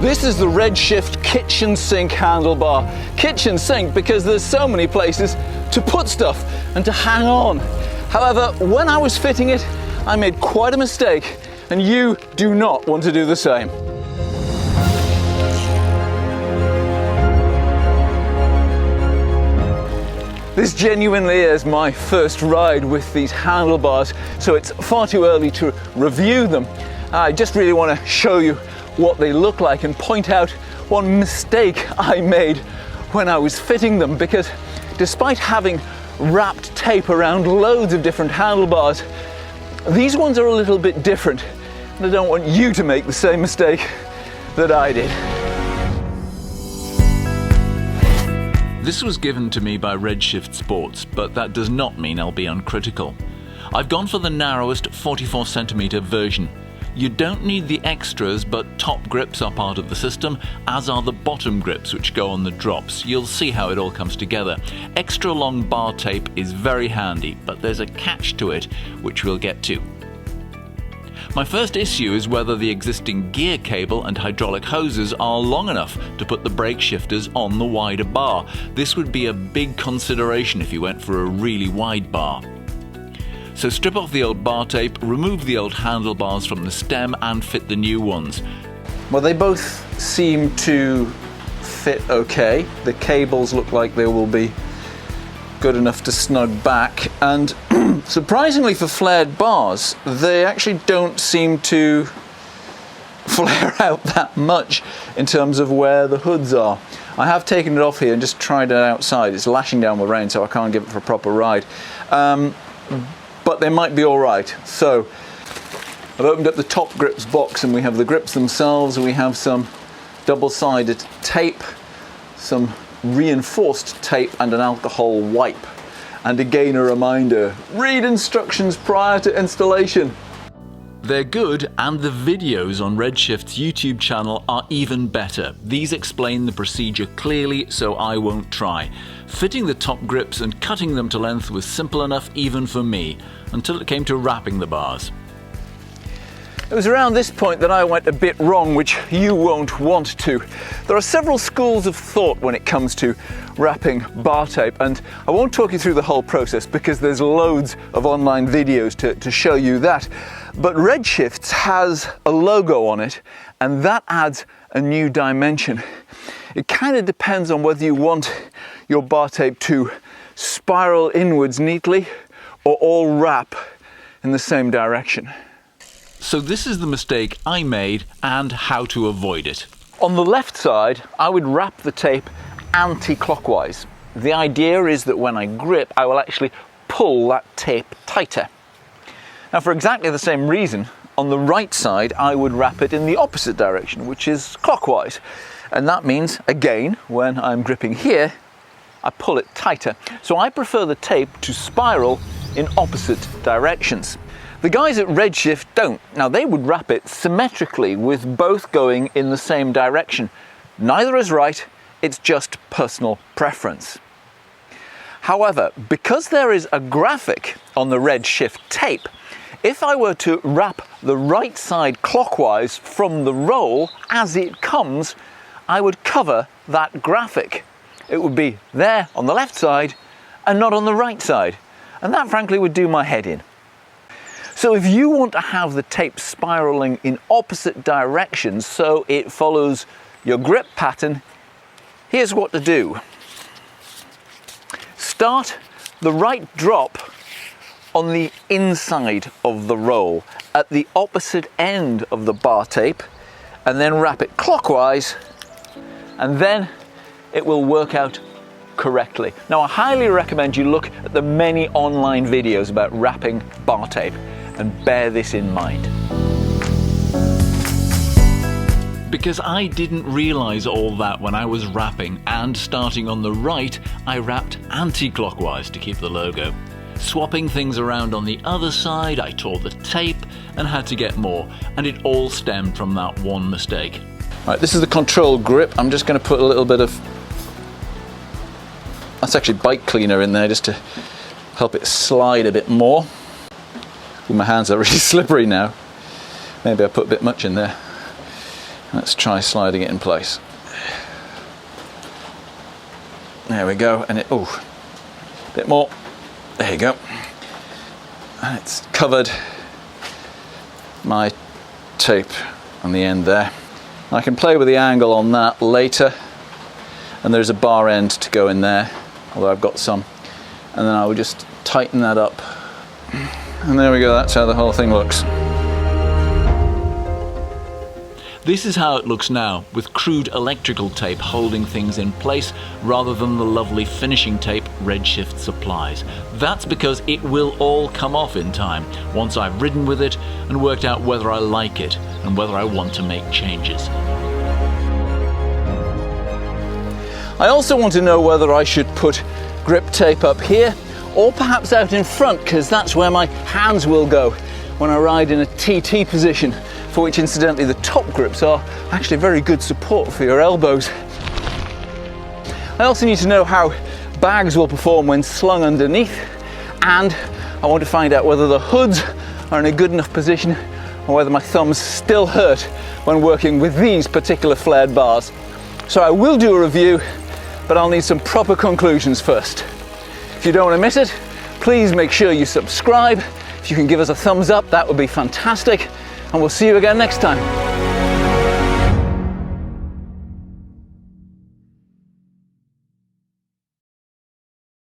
This is the Redshift kitchen sink handlebar. Kitchen sink because there's so many places to put stuff and to hang on. However, when I was fitting it, I made quite a mistake, and you do not want to do the same. This genuinely is my first ride with these handlebars, so it's far too early to review them. I just really want to show you what they look like and point out one mistake I made when I was fitting them, because despite having wrapped tape around loads of different handlebars, these ones are a little bit different, and I don't want you to make the same mistake that I did. This was given to me by Redshift Sports, but that does not mean I'll be uncritical. I've gone for the narrowest 44cm version. You don't need the extras, but top grips are part of the system, as are the bottom grips which go on the drops. You'll see how it all comes together. Extra long bar tape is very handy, but there's a catch to it, which we'll get to. My first issue is whether the existing gear cable and hydraulic hoses are long enough to put the brake shifters on the wider bar. This would be a big consideration if you went for a really wide bar. So strip off the old bar tape, remove the old handlebars from the stem and fit the new ones. Well, they both seem to fit okay. The cables look like they will be good enough to snug back, and surprisingly for flared bars, they actually don't seem to flare out that much in terms of where the hoods are. I have taken it off here and just tried it outside. It's lashing down with rain, so I can't give it for a proper ride. But they might be all right. So I've opened up the top grips box, and we have the grips themselves, and we have some double-sided tape, some reinforced tape, and an alcohol wipe. And again, a reminder, read instructions prior to installation. They're good, and the videos on Redshift's YouTube channel are even better. These explain the procedure clearly, so I won't try. Fitting the top grips and cutting them to length was simple enough even for me, until it came to wrapping the bars. It was around this point that I went a bit wrong, which you won't want to. There are several schools of thought when it comes to wrapping bar tape, and I won't talk you through the whole process because there's loads of online videos to show you that. But Redshift has a logo on it, and that adds a new dimension. It kind of depends on whether you want your bar tape to spiral inwards neatly or all wrap in the same direction. So this is the mistake I made and how to avoid it. On the left side, I would wrap the tape anti-clockwise. The idea is that when I grip, I will actually pull that tape tighter. Now, for exactly the same reason, on the right side, I would wrap it in the opposite direction, which is clockwise. And that means, again, when I'm gripping here, I pull it tighter. So I prefer the tape to spiral in opposite directions. The guys at Redshift don't. Now, they would wrap it symmetrically with both going in the same direction. Neither is right, it's just personal preference. However, because there is a graphic on the Redshift tape, if I were to wrap the right side clockwise from the roll as it comes, I would cover that graphic. It would be there on the left side and not on the right side. And that frankly would do my head in. So if you want to have the tape spiraling in opposite directions so it follows your grip pattern, here's what to do. Start the right drop on the inside of the roll at the opposite end of the bar tape, and then wrap it clockwise, and then it will work out correctly. Now, I highly recommend you look at the many online videos about wrapping bar tape, and bear this in mind. Because I didn't realise all that when I was wrapping, and starting on the right, I wrapped anti-clockwise to keep the logo. Swapping things around on the other side, I tore the tape and had to get more, and it all stemmed from that one mistake. Right, this is the control grip. I'm just going to put a little bit of, that's actually bike cleaner in there just to help it slide a bit more. Ooh, my hands are really slippery now. Maybe I put a bit much in there. Let's try sliding it in place. There we go, and a bit more. There you go. And it's covered my tape on the end there. I can play with the angle on that later, and there's a bar end to go in there, although I've got some, and then I will just tighten that up, and there we go. That's how the whole thing looks. This is how it looks now, with crude electrical tape holding things in place rather than the lovely finishing tape Redshift supplies. That's because it will all come off in time, once I've ridden with it and worked out whether I like it and whether I want to make changes. I also want to know whether I should put grip tape up here or perhaps out in front, because that's where my hands will go when I ride in a TT position, for which incidentally the top grips are actually very good support for your elbows. I also need to know how bags will perform when slung underneath, and I want to find out whether the hoods are in a good enough position or whether my thumbs still hurt when working with these particular flared bars. So I will do a review, but I'll need some proper conclusions first. If you don't want to miss it, please make sure you subscribe. If you can give us a thumbs up, that would be fantastic. And we'll see you again next time.